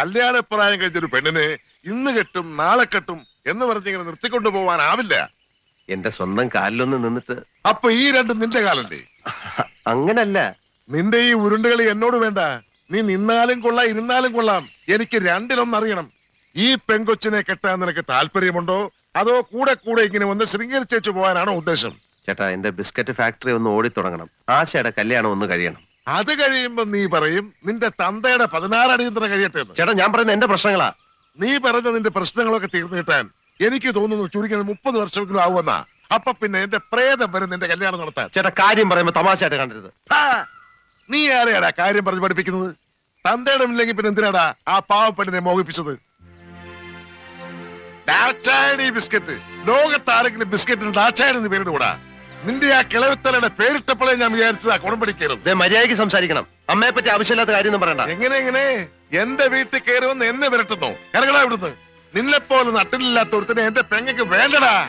കല്യാണപ്രായം കഴിഞ്ഞൊരു പെണ്ണിനെ ഇന്ന് കെട്ടും നാളെ കെട്ടും എന്ന് പറഞ്ഞിങ്ങനെ നിർത്തിക്കൊണ്ടു പോവാനാവില്ല. എന്റെ സ്വന്തം കാലിലൊന്ന് നിന്നിട്ട്. അപ്പൊ ഈ രണ്ടും നിന്റെ കാലല്ലേ? അങ്ങനല്ല. നിന്റെ ഈ ഉരുണ്ടുകളി എന്നോട് വേണ്ട. നീ നിന്നാലും കൊള്ളാം ഇരുന്നാലും കൊള്ളാം, എനിക്ക് രണ്ടിലൊന്നറിയണം. ഈ പെങ്കൊച്ചിനെ കെട്ടാൻ നിനക്ക് താല്പര്യമുണ്ടോ, അതോ കൂടെ കൂടെ ഇങ്ങനെ ഒന്ന് ശൃംഗരിച്ചേച്ചു പോകാനാണോ ഉദ്ദേശം? ചേട്ടാ, എന്റെ ബിസ്ക്കറ്റ് ഫാക്ടറി ഒന്ന് ഓടിത്തുടങ്ങണം. ആശയുടെ കല്യാണം ഒന്ന് കഴിയണം. അത് കഴിയുമ്പോ നീ പറയും നിന്റെ തന്തയുടെ 16 അടിയന്തര കഴിയട്ടെ. ചേട്ടാ, ഞാൻ പറയുന്നത് എന്റെ പ്രശ്നങ്ങളാ. നീ പറഞ്ഞ നിന്റെ പ്രശ്നങ്ങളൊക്കെ തീർന്നു കിട്ടാൻ എനിക്ക് തോന്നുന്നു ചുരുങ്ങിയത് 30 വർഷമെങ്കിലും ആവുമെന്നാ. അപ്പൊ പിന്നെ എന്റെ പ്രേതം വരും നിന്റെ കല്യാണം നടത്താൻ. ചേട്ടാ, കാര്യം പറയുമ്പോ തമാശയായിട്ട് കണ്ടരുത്. നീ ആരെയാടാ കാര്യം പറഞ്ഞ് പഠിപ്പിക്കുന്നത്? തന്തയുടെ ഇല്ലെങ്കിൽ പിന്നെ എന്തിനാടാ ആ പാവപ്പെട്ടിനെ മോഹിപ്പിച്ചത്? ഡാച്ചായണി ബിസ്ക്കറ്റ്. ലോകത്താരെങ്കിലും ബിസ്ക്കറ്റിന് ഡാച്ചായൻ എന്ന് പേരിടുകൂടാ. നിന്റെ ആ കിളവിത്തലയുടെ പേരിട്ടപ്പോഴേ ഞാൻ വിചാരിച്ചതാ കുണം പഠിക്കരുത്. മര്യാദയ്ക്ക് സംസാരിക്കണം. അമ്മയെ പറ്റി ആവശ്യമില്ലാത്ത കാര്യം പറയണ്ട. എങ്ങനെ എന്റെ വീട്ടിൽ കയറുമെന്ന് എന്നെ വിരട്ടുന്നു? ഇറങ്ങടാ ഇവിടുന്ന്. നിന്നെപ്പോലെ നട്ടിലില്ലാത്ത ഒരുത്തനെ എന്റെ പെങ്ങക്ക് വേണ്ടടാ.